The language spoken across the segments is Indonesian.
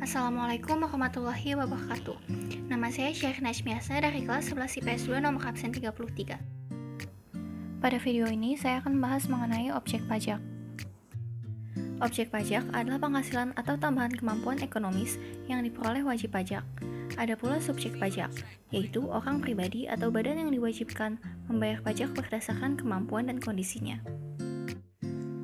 Assalamualaikum warahmatullahi wabarakatuh. Nama saya Syarif Najmiasa dari kelas 11 IPS 2 nomor absen 33. Pada video ini saya akan membahas mengenai objek pajak. Objek pajak adalah penghasilan atau tambahan kemampuan ekonomis yang diperoleh wajib pajak. Ada pula subjek pajak, yaitu orang pribadi atau badan yang diwajibkan membayar pajak berdasarkan kemampuan dan kondisinya.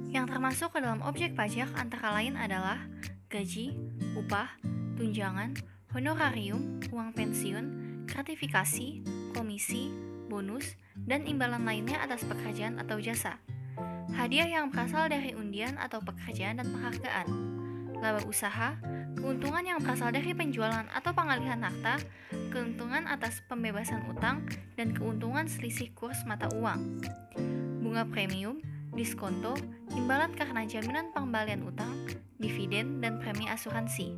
Yang termasuk ke dalam objek pajak antara lain adalah gaji, upah, tunjangan, honorarium, uang pensiun, gratifikasi, komisi, bonus, dan imbalan lainnya atas pekerjaan atau jasa. Hadiah yang berasal dari undian atau pekerjaan dan penghargaan. Laba usaha, keuntungan yang berasal dari penjualan atau pengalihan harta, keuntungan atas pembebasan utang, dan keuntungan selisih kurs mata uang. Bunga premium, diskonto, imbalan karena jaminan pengembalian utang, dividen, dan premi asuransi.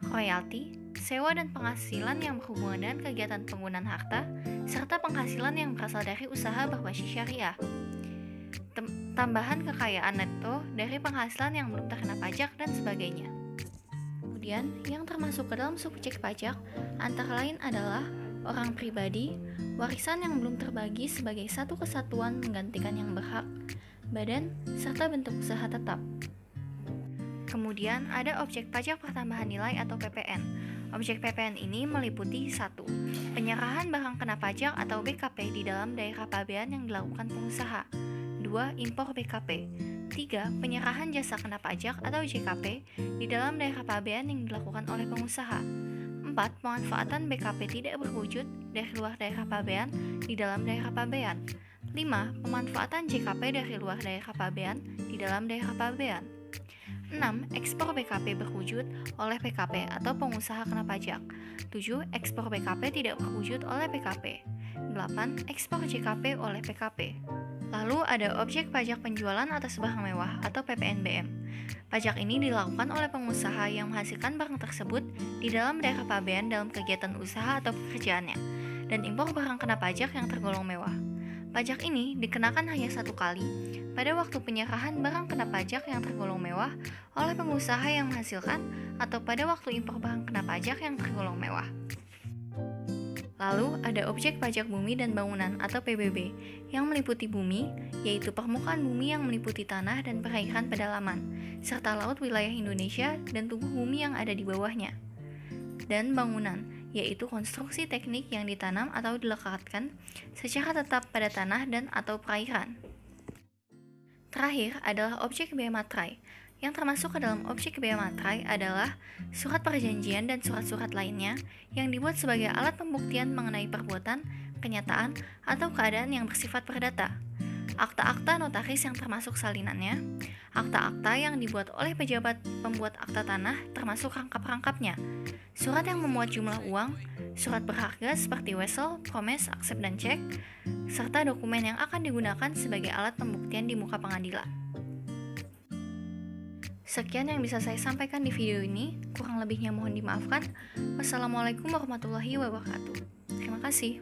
Royalti, sewa dan penghasilan yang berhubungan dengan kegiatan penggunaan harta, serta penghasilan yang berasal dari usaha berbasis syariah. Tambahan kekayaan neto dari penghasilan yang belum terkena pajak, dan sebagainya. Kemudian, yang termasuk ke dalam subjek pajak antara lain adalah orang pribadi, warisan yang belum terbagi sebagai satu kesatuan menggantikan yang berhak, badan, serta bentuk usaha tetap. Kemudian ada objek pajak pertambahan nilai atau PPN. Objek PPN ini meliputi 1. Penyerahan barang kena pajak atau BKP di dalam daerah pabean yang dilakukan pengusaha. 2. Impor BKP. 3. Penyerahan jasa kena pajak atau JKP di dalam daerah pabean yang dilakukan oleh pengusaha. 4. Pemanfaatan BKP tidak berwujud dari luar daerah pabean di dalam daerah pabean. 5. Pemanfaatan JKP dari luar daerah pabean di dalam daerah pabean. 6. Ekspor BKP berwujud oleh PKP atau pengusaha kena pajak. 7. Ekspor BKP tidak berwujud oleh PKP. 8. Ekspor JKP oleh PKP. Lalu ada objek pajak penjualan atas barang mewah atau PPNBM. Pajak ini dilakukan oleh pengusaha yang menghasilkan barang tersebut di dalam daerah pabean dalam kegiatan usaha atau pekerjaannya, dan impor barang kena pajak yang tergolong mewah. Pajak ini dikenakan hanya satu kali, pada waktu penyerahan barang kena pajak yang tergolong mewah oleh pengusaha yang menghasilkan atau pada waktu impor barang kena pajak yang tergolong mewah. Lalu ada objek pajak bumi dan bangunan atau PBB yang meliputi bumi, yaitu permukaan bumi yang meliputi tanah dan perairan pedalaman, serta laut wilayah Indonesia dan tubuh bumi yang ada di bawahnya. Dan bangunan, yaitu konstruksi teknik yang ditanam atau dilekatkan secara tetap pada tanah dan atau perairan. Terakhir adalah objek bea materai. Yang termasuk ke dalam objek bea materai adalah surat perjanjian dan surat-surat lainnya yang dibuat sebagai alat pembuktian mengenai perbuatan, kenyataan, atau keadaan yang bersifat perdata. Akta-akta notaris yang termasuk salinannya, akta-akta yang dibuat oleh pejabat pembuat akta tanah termasuk rangkap-rangkapnya, surat yang memuat jumlah uang, surat berharga seperti wesel, promes, aksep, dan cek, serta dokumen yang akan digunakan sebagai alat pembuktian di muka pengadilan. Sekian yang bisa saya sampaikan di video ini, kurang lebihnya mohon dimaafkan. Wassalamualaikum warahmatullahi wabarakatuh. Terima kasih.